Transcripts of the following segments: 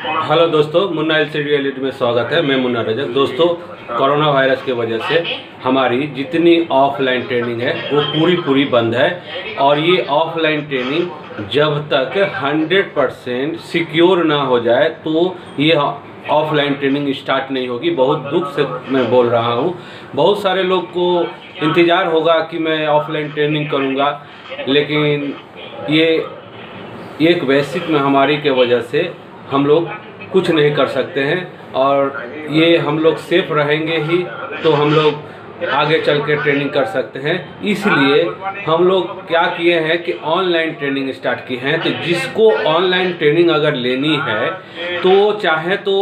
Hello दोस्तों, Munna LCD reality में स्वागत है। मैं मुन्ना रजक। दोस्तों, कोरोना वायरस की वजह से हमारी जितनी ऑफलाइन ट्रेनिंग है वो पूरी बंद है और ये ऑफलाइन ट्रेनिंग जब तक 100% सिक्योर ना हो जाए तो ये ऑफलाइन ट्रेनिंग स्टार्ट नहीं होगी। बहुत दुख से मैं बोल रहा हूँ। बहुत सारे लोग को इंतज़ार होगा कि मैं ऑफलाइन ट्रेनिंग करूँगा, लेकिन ये एक वैश्विक महामारी के वजह से हम लोग कुछ नहीं कर सकते हैं और ये हम लोग सेफ रहेंगे ही तो हम लोग आगे चल के ट्रेनिंग कर सकते हैं। इसलिए हम लोग क्या किए हैं कि ऑनलाइन ट्रेनिंग स्टार्ट की है। तो जिसको ऑनलाइन ट्रेनिंग अगर लेनी है तो चाहे तो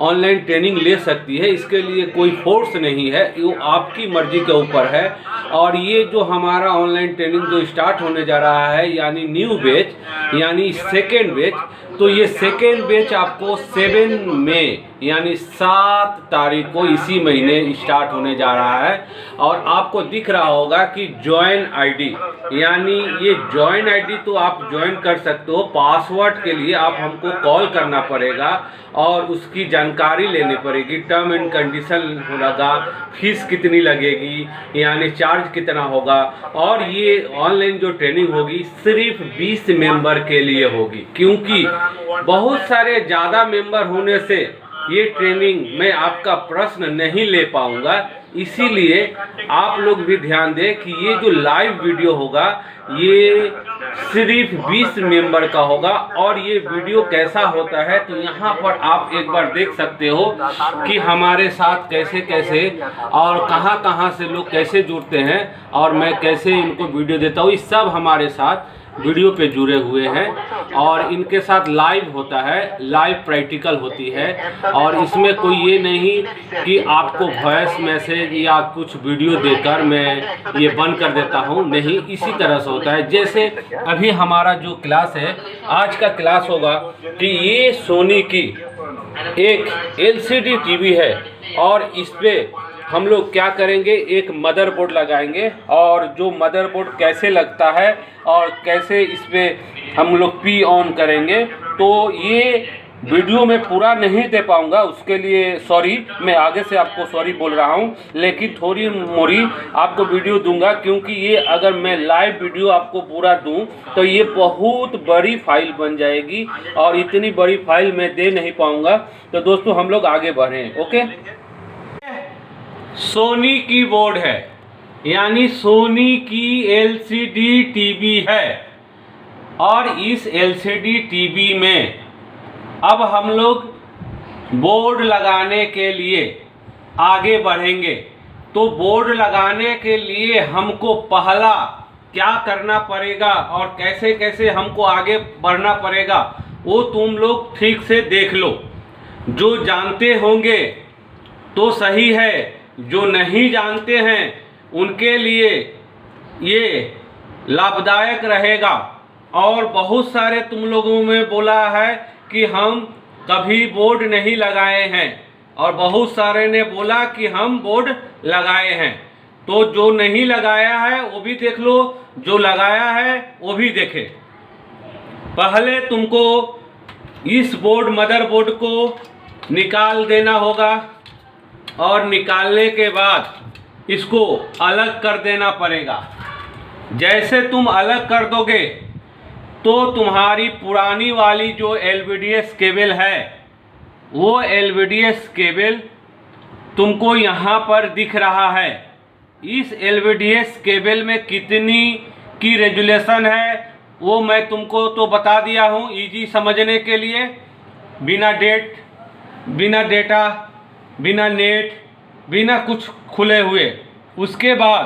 ऑनलाइन ट्रेनिंग ले सकती है। इसके लिए कोई फोर्स नहीं है, वो आपकी मर्जी के ऊपर है। और ये जो हमारा ऑनलाइन ट्रेनिंग जो स्टार्ट होने जा रहा है यानी न्यू बैच यानी सेकेंड बैच, तो ये सेकेंड बैच आपको 7 मई यानी 7 तारीख को इसी महीने स्टार्ट होने जा रहा है। और आपको दिख रहा होगा कि ज्वाइन आईडी यानी ये ज्वाइन आईडी तो आप ज्वाइन कर सकते हो। पासवर्ड के लिए आप हमको कॉल करना पड़ेगा और उसकी जानकारी लेनी पड़ेगी। टर्म एंड कंडीशन होगा, फीस कितनी लगेगी यानी चार्ज कितना होगा। और ये ऑनलाइन जो ट्रेनिंग होगी सिर्फ 20 मेंबर के लिए होगी, क्योंकि बहुत सारे ज़्यादा मेंबर होने से ये ट्रेनिंग मैं आपका प्रश्न नहीं ले पाऊंगा। इसीलिए आप लोग भी ध्यान दें कि ये जो लाइव वीडियो होगा ये सिर्फ 20 मेंबर का होगा। और ये वीडियो कैसा होता है तो यहाँ पर आप एक बार देख सकते हो कि हमारे साथ कैसे कैसे और कहाँ कहाँ से लोग कैसे जुड़ते हैं और मैं कैसे इनको वीडियो देता हूँ। ये सब हमारे साथ वीडियो पे जुड़े हुए हैं और इनके साथ लाइव होता है, लाइव प्रैक्टिकल होती है। और इसमें कोई ये नहीं कि आपको वॉइस मैसेज या कुछ वीडियो देकर मैं ये बंद कर देता हूँ, नहीं। इसी तरह से होता है। जैसे अभी हमारा जो क्लास है, आज का क्लास होगा कि ये सोनी की एक एलसीडी टीवी है और इस पर हम लोग क्या करेंगे, एक मदरबोर्ड लगाएंगे। और जो मदरबोर्ड कैसे लगता है और कैसे इस पर हम लोग पी ऑन करेंगे, तो ये वीडियो में पूरा नहीं दे पाऊंगा, उसके लिए सॉरी। मैं आगे से आपको सॉरी बोल रहा हूं, लेकिन थोड़ी मोड़ी आपको वीडियो दूंगा, क्योंकि ये अगर मैं लाइव वीडियो आपको पूरा दूं तो ये बहुत बड़ी फाइल बन जाएगी और इतनी बड़ी फाइल मैं दे नहीं पाऊंगा। तो दोस्तों हम लोग आगे बढ़ें। ओके, सोनी की बोर्ड है यानी सोनी की एलसीडी टीवी है और इस एलसीडी टीवी में अब हम लोग बोर्ड लगाने के लिए आगे बढ़ेंगे। तो बोर्ड लगाने के लिए हमको पहला क्या करना पड़ेगा और कैसे कैसे हमको आगे बढ़ना पड़ेगा वो तुम लोग ठीक से देख लो। जो जानते होंगे तो सही है, जो नहीं जानते हैं उनके लिए ये लाभदायक रहेगा। और बहुत सारे तुम लोगों में बोला है कि हम कभी बोर्ड नहीं लगाए हैं और बहुत सारे ने बोला कि हम बोर्ड लगाए हैं। तो जो नहीं लगाया है वो भी देख लो, जो लगाया है वो भी देखे। पहले तुमको इस मदरबोर्ड को निकाल देना होगा और निकालने के बाद इसको अलग कर देना पड़ेगा। जैसे तुम अलग कर दोगे तो तुम्हारी पुरानी वाली जो एलवीडीएस केबल है वो एलवीडीएस केबल तुमको यहाँ पर दिख रहा है। इस एलवीडीएस केबल में कितनी की रेजुलेशन है वो मैं तुमको तो बता दिया हूँ इजी समझने के लिए। बिना डेटा बिना नेट बिना कुछ खुले हुए। उसके बाद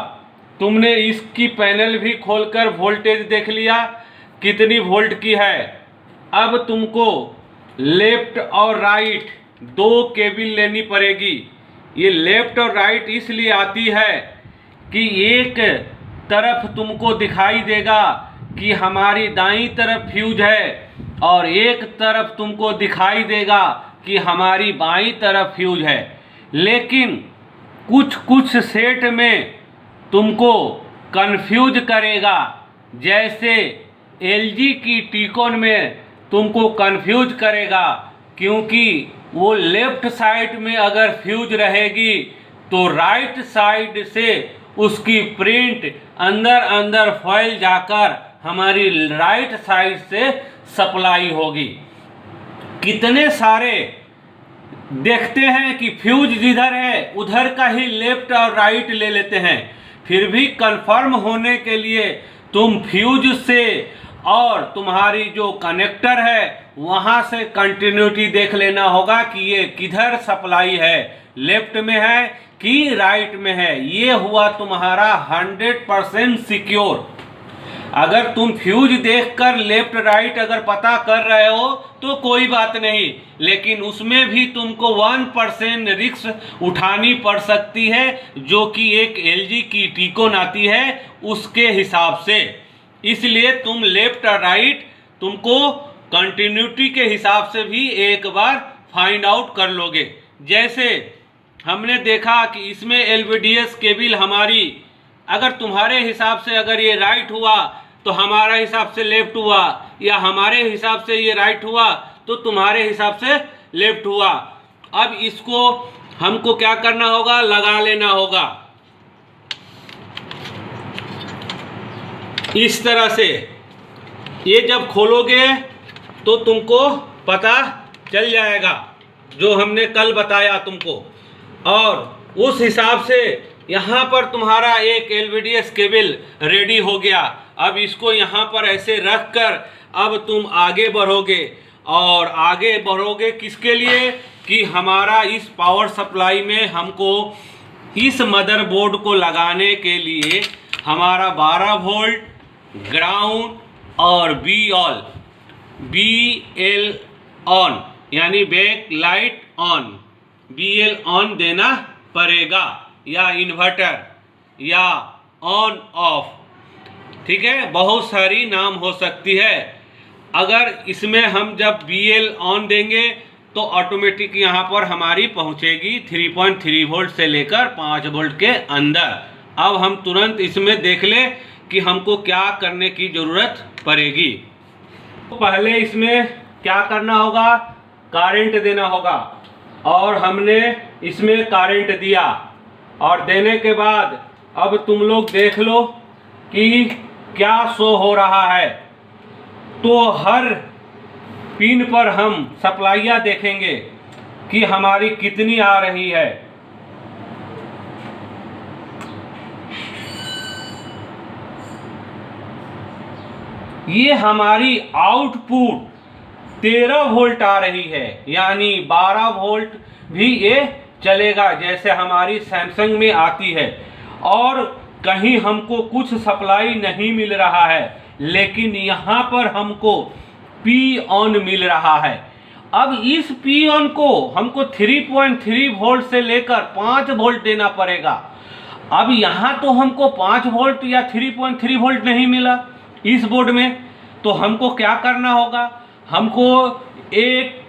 तुमने इसकी पैनल भी खोलकर वोल्टेज देख लिया कितनी वोल्ट की है। अब तुमको लेफ्ट और राइट 2 केबल लेनी पड़ेगी। ये लेफ्ट और राइट इसलिए आती है कि एक तरफ तुमको दिखाई देगा कि हमारी दाईं तरफ फ्यूज है और एक तरफ तुमको दिखाई देगा कि हमारी बाईं तरफ फ्यूज है। लेकिन कुछ सेट में तुमको कंफ्यूज करेगा। जैसे एलजी की टीकॉन में तुमको कंफ्यूज करेगा क्योंकि वो लेफ्ट साइड में अगर फ्यूज रहेगी तो राइट साइड से उसकी प्रिंट अंदर अंदर फैल जाकर हमारी राइट साइड से सप्लाई होगी। कितने सारे देखते हैं कि फ्यूज जिधर है उधर का ही लेफ्ट और राइट ले लेते हैं। फिर भी कंफर्म होने के लिए तुम फ्यूज से और तुम्हारी जो कनेक्टर है वहां से कंटिन्यूटी देख लेना होगा कि ये किधर सप्लाई है, लेफ्ट में है कि राइट में है। ये हुआ तुम्हारा 100% सिक्योर। अगर तुम फ्यूज देखकर लेफ्ट राइट अगर पता कर रहे हो तो कोई बात नहीं, लेकिन उसमें भी तुमको 1% रिस्क उठानी पड़ सकती है, जो कि एक LG की टीकोन आती है उसके हिसाब से। इसलिए तुम लेफ्ट और राइट तुमको कंटिन्यूटी के हिसाब से भी एक बार फाइंड आउट कर लोगे। जैसे हमने देखा कि इसमें LVDS केबल हमारी, अगर तुम्हारे हिसाब से अगर ये राइट हुआ तो हमारा हिसाब से लेफ्ट हुआ, या हमारे हिसाब से ये राइट हुआ तो तुम्हारे हिसाब से लेफ्ट हुआ। अब इसको हमको क्या करना होगा, लगा लेना होगा इस तरह से। ये जब खोलोगे तो तुमको पता चल जाएगा जो हमने कल बताया तुमको, और उस हिसाब से यहाँ पर तुम्हारा एक LVDS केबल रेडी हो गया। अब इसको यहाँ पर ऐसे रख कर अब तुम आगे बढ़ोगे, और आगे बढ़ोगे किसके लिए कि हमारा इस पावर सप्लाई में हमको इस मदरबोर्ड को लगाने के लिए हमारा 12 वोल्ट ग्राउंड और BL ऑन यानी back light on, BL on देना पड़ेगा, या इन्वर्टर या ऑन ऑफ, ठीक है, बहुत सारी नाम हो सकती है। अगर इसमें हम जब BL ऑन देंगे तो ऑटोमेटिक यहाँ पर हमारी पहुँचेगी 3.3 वोल्ट से लेकर 5 वोल्ट के अंदर। अब हम तुरंत इसमें देख लें कि हमको क्या करने की ज़रूरत पड़ेगी। तो पहले इसमें क्या करना होगा, करंट देना होगा, और हमने इसमें करंट दिया, और देने के बाद अब तुम लोग देख लो कि क्या शो हो रहा है। तो हर पिन पर हम सप्लाइयाँ देखेंगे कि हमारी कितनी आ रही है। ये हमारी आउटपुट 13 वोल्ट आ रही है, यानी 12 वोल्ट भी ये चलेगा जैसे हमारी सैमसंग में आती है। और कहीं हमको कुछ सप्लाई नहीं मिल रहा है, लेकिन यहाँ पर हमको P ऑन मिल रहा है। अब इस P ऑन को हमको 3.3 वोल्ट से लेकर 5 वोल्ट देना पड़ेगा। अब यहाँ तो हमको 5 वोल्ट या 3.3 वोल्ट नहीं मिला इस बोर्ड में, तो हमको क्या करना होगा, हमको एक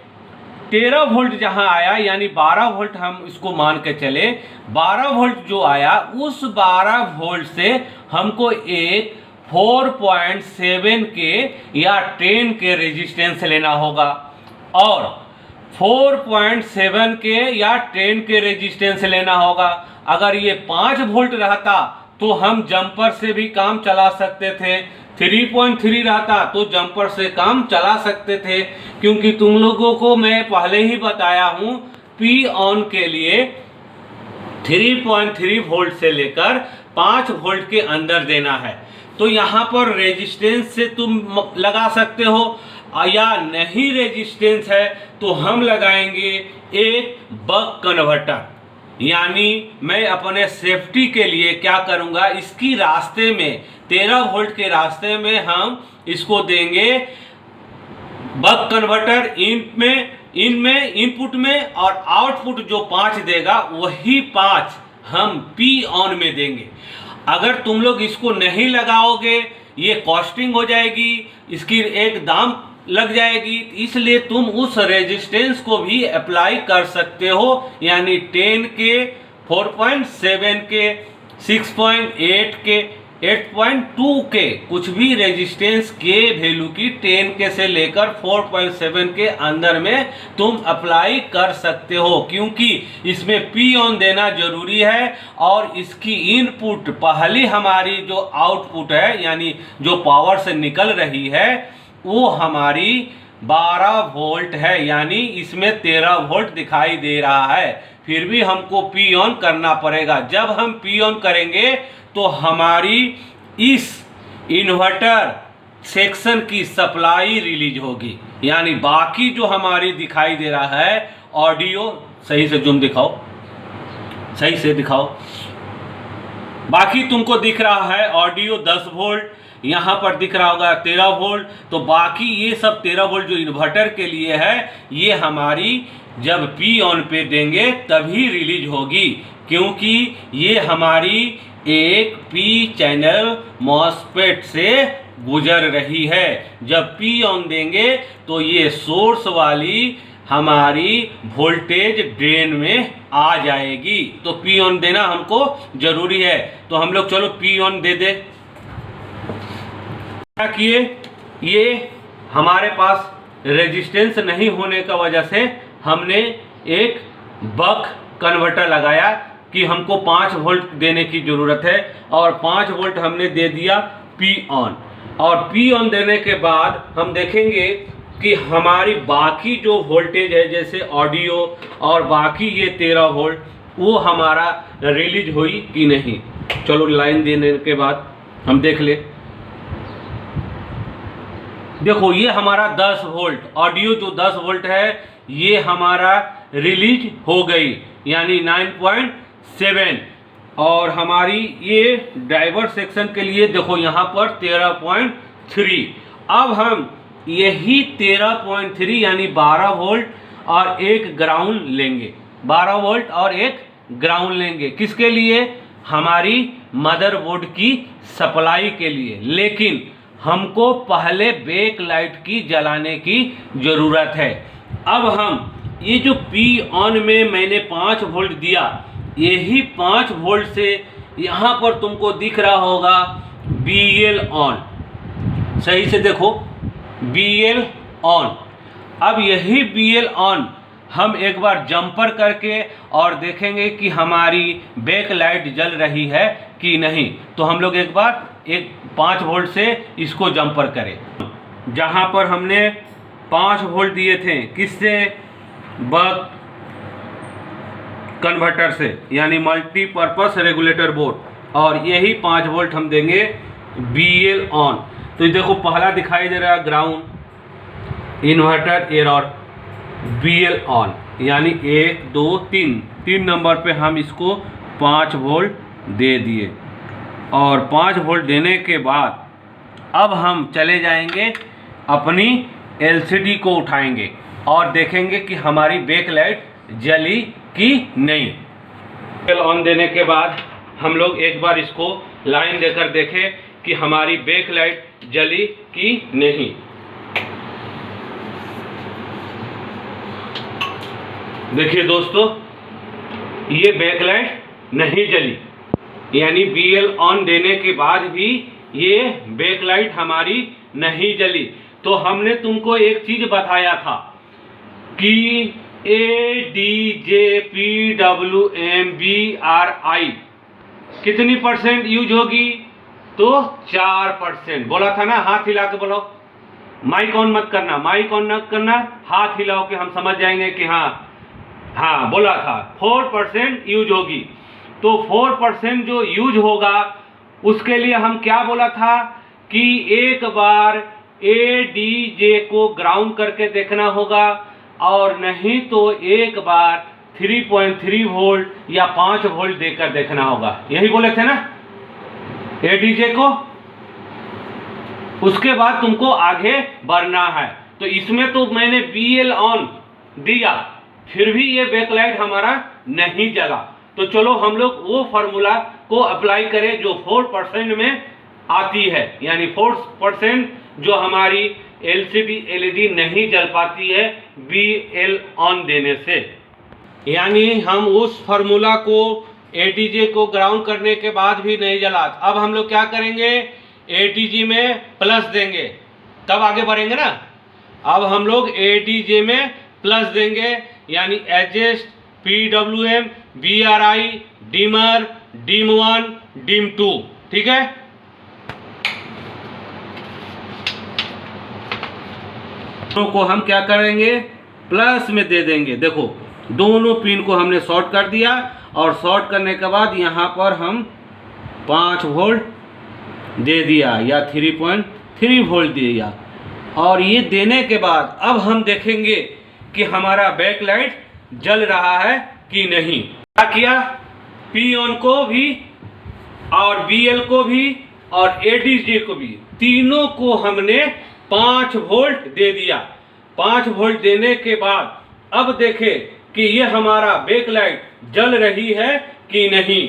13 वोल्ट जहां आया यानी 12 वोल्ट हम इसको मान के चले, 12 वोल्ट जो आया उस 12 वोल्ट से हमको एक 4.7 के या 10 के रेजिस्टेंस लेना होगा, और 4.7 के या 10 के रेजिस्टेंस लेना होगा। अगर ये 5 वोल्ट रहता तो हम जंपर से भी काम चला सकते थे, 3.3 रहता तो जंपर से काम चला सकते थे, क्योंकि तुम लोगों को मैं पहले ही बताया हूँ P ऑन के लिए 3.3 वोल्ट से लेकर 5 वोल्ट के अंदर देना है। तो यहाँ पर रेजिस्टेंस से तुम लगा सकते हो, या नहीं रेजिस्टेंस है तो हम लगाएंगे एक बक कन्वर्टर। यानी मैं अपने सेफ्टी के लिए क्या करूँगा, इसकी रास्ते में 13 वोल्ट के रास्ते में हम इसको देंगे बक कन्वर्टर इनमें इनपुट में, और आउटपुट जो 5 देगा वही 5 हम P ऑन में देंगे। अगर तुम लोग इसको नहीं लगाओगे ये कॉस्टिंग हो जाएगी, इसकी एक दाम लग जाएगी, इसलिए तुम उस रेजिस्टेंस को भी अप्लाई कर सकते हो, यानी 10 के, 4.7 के, 6.8 के, 8.2 के कुछ भी रेजिस्टेंस के वैल्यू की 10 के से लेकर 4.7 के अंदर में तुम अप्लाई कर सकते हो, क्योंकि इसमें पी ऑन देना जरूरी है। और इसकी इनपुट पहली हमारी जो आउटपुट है यानी जो पावर से निकल रही है वो हमारी 12 वोल्ट है, यानी इसमें 13 वोल्ट दिखाई दे रहा है। फिर भी हमको पी ऑन करना पड़ेगा। जब हम पी ऑन करेंगे तो हमारी इस इन्वर्टर सेक्शन की सप्लाई रिलीज होगी, यानी बाकी जो हमारी दिखाई दे रहा है ऑडियो, सही से जूम दिखाओ, सही से दिखाओ, बाकी तुमको दिख रहा है ऑडियो 10 वोल्ट, यहाँ पर दिख रहा होगा 13 वोल्ट। तो बाकी ये सब 13 वोल्ट जो इन्वर्टर के लिए है ये हमारी जब पी ऑन पे देंगे तभी रिलीज होगी, क्योंकि ये हमारी एक पी चैनल मॉसफेट से गुजर रही है। जब पी ऑन देंगे तो ये सोर्स वाली हमारी वोल्टेज ड्रेन में आ जाएगी। तो पी ऑन देना हमको जरूरी है। तो हम लोग चलो पी ऑन दे दे। क्या किए, ये हमारे पास रेजिस्टेंस नहीं होने का वजह से हमने एक बक कन्वर्टर लगाया कि हमको 5 वोल्ट देने की ज़रूरत है, और 5 वोल्ट हमने दे दिया पी ऑन। और पी ऑन देने के बाद हम देखेंगे कि हमारी बाकी जो वोल्टेज है जैसे ऑडियो और बाकी ये 13 वोल्ट वो हमारा रिलीज हुई कि नहीं। चलो लाइन देने के बाद हम देख ले। देखो ये हमारा 10 वोल्ट ऑडियो जो 10 वोल्ट है ये हमारा रिलीज हो गई, यानी 9.7। और हमारी ये ड्राइवर सेक्शन के लिए देखो यहाँ पर 13.3। अब हम यही 13.3 यानी 12 वोल्ट और एक ग्राउंड लेंगे, 12 वोल्ट और एक ग्राउंड लेंगे। किसके लिए? हमारी मदरबोर्ड की सप्लाई के लिए। लेकिन हमको पहले बैक लाइट की जलाने की ज़रूरत है। अब हम ये जो पी ऑन में मैंने 5 वोल्ट दिया, यही 5 वोल्ट से यहाँ पर तुमको दिख रहा होगा BL ऑन, सही से देखो BL ऑन। अब यही BL ऑन हम एक बार जंपर करके और देखेंगे कि हमारी बैक लाइट जल रही है कि नहीं। तो हम लोग एक बार 5 वोल्ट से इसको जंपर करें। जहाँ पर हमने 5 वोल्ट दिए थे, किससे? बक कन्वर्टर से, यानी मल्टीपर्पस रेगुलेटर बोर्ड। और यही 5 वोल्ट हम देंगे BL ऑन। तो देखो पहला दिखाई दे रहा है ground, inverter error, BL on, यानी 1 2 3 नंबर पे हम इसको 5 वोल्ट दे दिए। और 5 वोल्ट देने के बाद अब हम चले जाएंगे अपनी LCD को उठाएंगे और देखेंगे कि हमारी बैक लाइट जली कि नहीं। BL ऑन देने के बाद हम लोग एक बार इसको लाइन देकर देखें कि हमारी बैक लाइट जली कि नहीं। देखिए दोस्तों, ये बैक लाइट नहीं जली, यानी BL ऑन देने के बाद भी ये बैक लाइट हमारी नहीं जली। तो हमने तुमको एक चीज बताया था कि ADJPWMBRI कितनी % यूज होगी? तो 4%। बोला था ना, हाथ हिला के बोलो, माइक ऑन मत करना, माइक ऑन मत करना, हाथ हिलाओ कि हम समझ जाएंगे कि हाँ बोला था 4% यूज होगी। तो 4% जो यूज होगा उसके लिए हम क्या बोला था कि एक बार ADJ को ग्राउंड करके देखना होगा, और नहीं तो एक बार 3.3 वोल्ट या 5 वोल्ट देकर देखना होगा। यही बोले थे ना ADJ को। उसके बाद तुमको आगे बढ़ना है। तो इसमें तो मैंने BL ऑन दिया, फिर भी ये बैकलाइट हमारा नहीं जला। तो चलो हम लोग वो फार्मूला को अप्लाई करें जो 4% में आती है, यानी 4% जो हमारी LCD LED नहीं जल पाती है BL ऑन देने से। यानी हम उस फार्मूला को एटीजी को ग्राउंड करने के बाद भी नहीं जला। अब हम लोग क्या करेंगे, एटीजी में प्लस देंगे, तब आगे बढ़ेंगे ना। अब हम लोग एटीजी में प्लस देंगे, यानी एडजस्ट, PWM, BRI, डिमर, डिम1, डिम2, ठीक है। को हम क्या करेंगे, प्लस में दे देंगे। देखो दोनों पिन को हमने शॉर्ट कर दिया, और शॉर्ट करने के बाद यहाँ पर हम 5 वोल्ट दे दिया या 3.3 वोल्ट दिया। और ये देने के बाद अब हम देखेंगे कि हमारा बैक लाइट जल रहा है कि नहीं। क्या किया, पी ऑन को भी और BL को भी और ADJ को भी, तीनों को हमने 5 वोल्ट दे दिया। 5 वोल्ट देने के बाद अब देखें कि ये हमारा बैक लाइट जल रही है कि नहीं।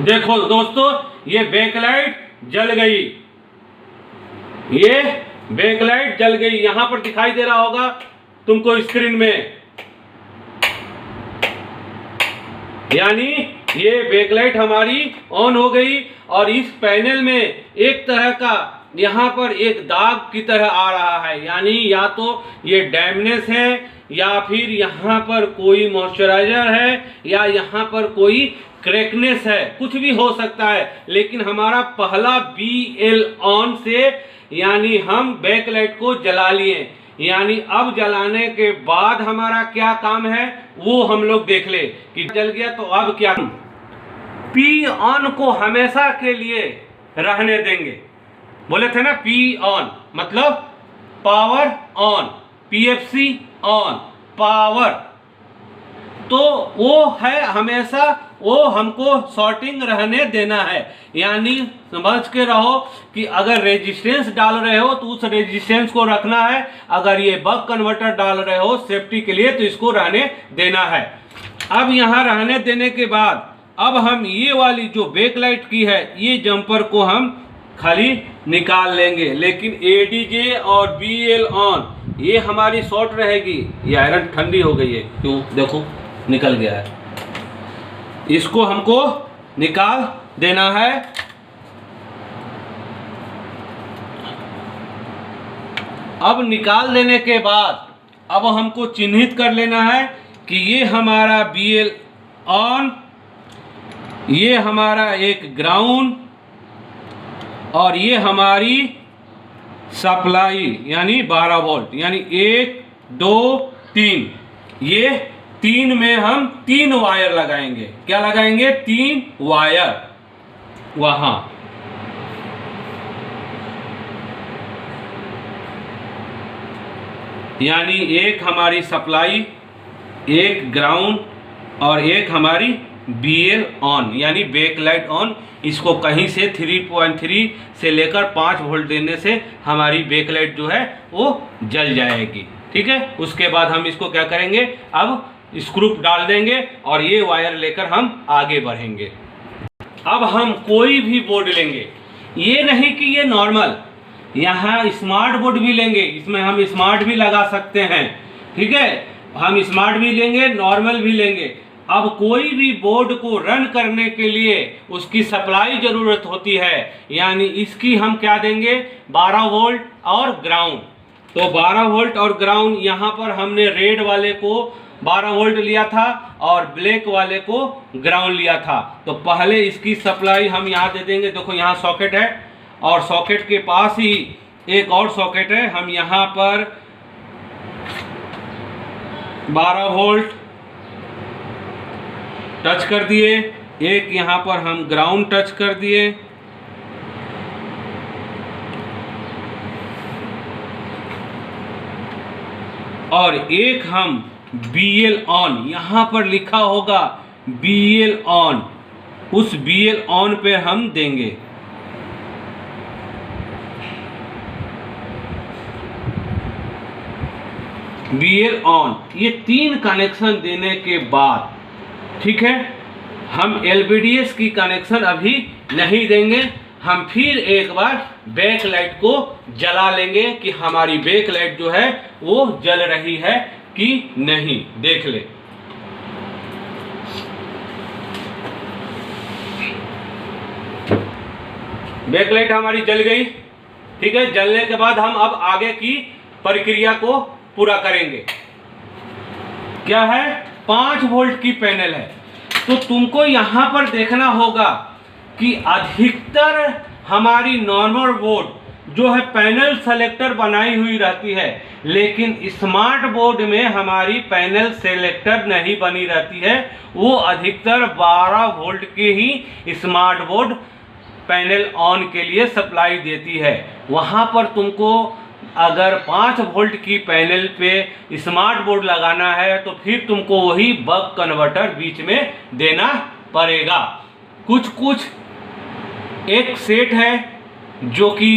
देखो दोस्तों, ये बैक लाइट जल गई, ये बैक लाइट जल गई। यहां पर दिखाई दे रहा होगा तुमको स्क्रीन में, यानी ये बैकलाइट हमारी ऑन हो गई। और इस पैनल में एक तरह का यहाँ पर एक दाग की तरह आ रहा है, यानी या तो ये डैमेज है या फिर यहाँ पर कोई मॉइस्चराइजर है या यहाँ पर कोई क्रैकनेस है, कुछ भी हो सकता है। लेकिन हमारा पहला BL ऑन से यानी हम बैकलाइट को जला लिए, यानी अब जलाने के बाद हमारा क्या काम है वो हम लोग देख ले कि जल गया। तो अब क्या, पी ऑन को हमेशा के लिए रहने देंगे। बोले थे ना पी ऑन मतलब power on, PFC on, power, तो वो है हमेशा, वो हमको शॉर्टिंग रहने देना है। यानी समझ के रहो कि अगर रेजिस्टेंस डाल रहे हो तो उस रेजिस्टेंस को रखना है, अगर ये बक कन्वर्टर डाल रहे हो सेफ्टी के लिए तो इसको रहने देना है। अब यहाँ रहने देने के बाद अब हम ये वाली जो बैकलाइट की है ये जंपर को हम खाली निकाल लेंगे, लेकिन ADJ और BL ऑन ये हमारी शॉर्ट रहेगी। ये आयरन ठंडी हो गई है, क्यों देखो निकल गया है, इसको हमको निकाल देना है। अब निकाल देने के बाद अब हमको चिन्हित कर लेना है कि ये हमारा BL ऑन, ये हमारा एक ग्राउंड और ये हमारी सप्लाई यानी 12 वोल्ट, यानी 1 2 3, ये 3 में हम 3 वायर लगाएंगे। क्या लगाएंगे, 3 वायर वहां। यानी एक हमारी सप्लाई, एक ग्राउंड और एक हमारी BL ऑन यानी बैकलाइट ऑन। इसको कहीं से 3.3 से लेकर 5 वोल्ट देने से हमारी बैकलाइट जो है वो जल जाएगी, ठीक है। उसके बाद हम इसको क्या करेंगे, अब स्क्रू डाल देंगे और ये वायर लेकर हम आगे बढ़ेंगे। अब हम कोई भी बोर्ड लेंगे, ये नहीं कि ये नॉर्मल, यहाँ स्मार्ट बोर्ड भी लेंगे, इसमें हम स्मार्ट भी लगा सकते हैं, ठीक है। हम स्मार्ट भी लेंगे, नॉर्मल भी लेंगे। अब कोई भी बोर्ड को रन करने के लिए उसकी सप्लाई जरूरत होती है, यानी इसकी हम क्या देंगे 12 वोल्ट और ग्राउंड। तो 12 वोल्ट और ग्राउंड, यहाँ पर हमने रेड वाले को 12 वोल्ट लिया था और ब्लैक वाले को ग्राउंड लिया था। तो पहले इसकी सप्लाई हम यहाँ दे देंगे। देखो यहाँ सॉकेट है और सॉकेट के पास ही एक और सॉकेट है, हम यहाँ पर 12 वोल्ट टच कर दिए, एक यहाँ पर हम ग्राउंड टच कर दिए और एक हम BL ऑन, यहाँ पर लिखा होगा BL ऑन, उस BL ऑन पे हम देंगे। BL ऑन, ये 3 कनेक्शन देने के बाद, ठीक है, हम LVDS की कनेक्शन अभी नहीं देंगे, हम फिर एक बार बैक लाइट को जला लेंगे कि हमारी बैक लाइट जो है वो जल रही है कि नहीं, देख ले। बैक लाइट हमारी जल गई, ठीक है। जलने के बाद हम अब आगे की प्रक्रिया को पूरा करेंगे। क्या है, 5 वोल्ट की पैनल है, तो तुमको यहां पर देखना होगा कि अधिकतर हमारी नॉर्मल बोर्ड जो है पैनल सेलेक्टर बनाई हुई रहती है, लेकिन स्मार्ट बोर्ड में हमारी पैनल सेलेक्टर नहीं बनी रहती है। वो अधिकतर 12 वोल्ट के ही स्मार्ट बोर्ड पैनल ऑन के लिए सप्लाई देती है। वहाँ पर तुमको अगर 5 वोल्ट की पैनल पे स्मार्ट बोर्ड लगाना है तो फिर तुमको वही बक कन्वर्टर बीच में देना पड़ेगा। कुछ एक सेट है जो कि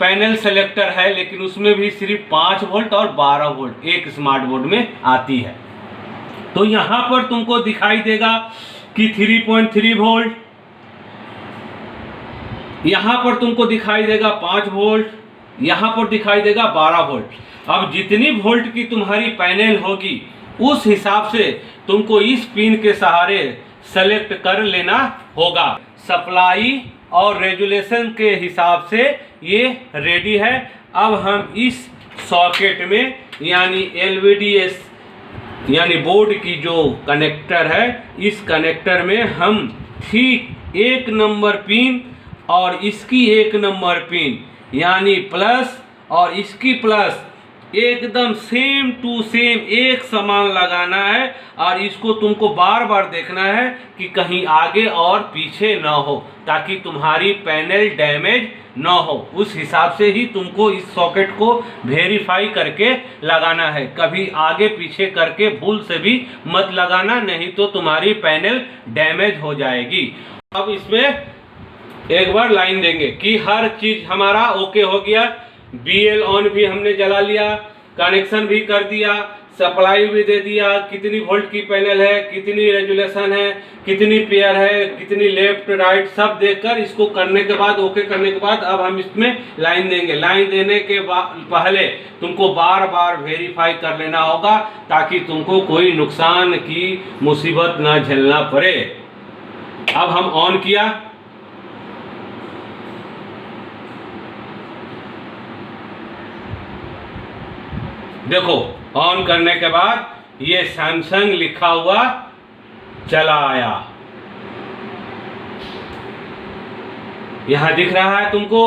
पैनल सेलेक्टर है, लेकिन उसमें भी सिर्फ 5 वोल्ट और 12 वोल्ट एक स्मार्ट बोर्ड में आती है। तो यहाँ पर तुमको दिखाई देगा कि 3.3 वोल्ट, यहाँ पर तुमको दिखाई देगा 5 वोल्ट, यहाँ पर दिखाई देगा 12 वोल्ट। अब जितनी वोल्ट की तुम्हारी पैनल होगी उस हिसाब से तुमको इस पिन के सहारे सेलेक्ट कर लेना होगा। सप्लाई और रेजुलेशन के हिसाब से ये रेडी है। अब हम इस सॉकेट में यानी LVDS यानी बोर्ड की जो कनेक्टर है, इस कनेक्टर में हम ठीक 1 नंबर पिन और इसकी 1 नंबर पिन यानी प्लस और इसकी प्लस एकदम सेम टू सेम एक समान लगाना है। और इसको तुमको बार बार देखना है कि कहीं आगे और पीछे ना हो, ताकि तुम्हारी पैनल डैमेज ना हो। उस हिसाब से ही तुमको इस सॉकेट को वेरीफाई करके लगाना है। कभी आगे पीछे करके भूल से भी मत लगाना, नहीं तो तुम्हारी पैनल डैमेज हो जाएगी। अब इसमें एक बार लाइन देंगे कि हर चीज हमारा ओके हो गया। BL ऑन भी हमने जला लिया, कनेक्शन भी कर दिया, सप्लाई भी दे दिया, कितनी वोल्ट की पैनल है, कितनी रेजुलेशन है, कितनी पेयर है, कितनी लेफ्ट राइट, सब देखकर इसको करने के बाद, ओके करने के बाद अब हम इसमें लाइन देंगे। लाइन देने के पहले तुमको बार बार वेरीफाई कर लेना होगा, ताकि तुमको कोई नुकसान की मुसीबत ना झेलना पड़े। अब हम ऑन किया, देखो ऑन करने के बाद ये सैमसंग लिखा हुआ चला आया, यहां दिख रहा है तुमको,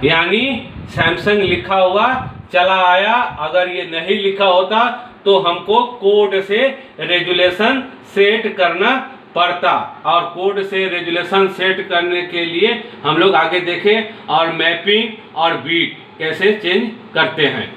यानी सैमसंग लिखा हुआ चला आया। अगर ये नहीं लिखा होता तो हमको कोड से रेजुलेशन सेट करना पड़ता, और कोड से रेजुलेशन सेट करने के लिए हम लोग आगे देखें और मैपिंग और बीट कैसे चेंज करते हैं।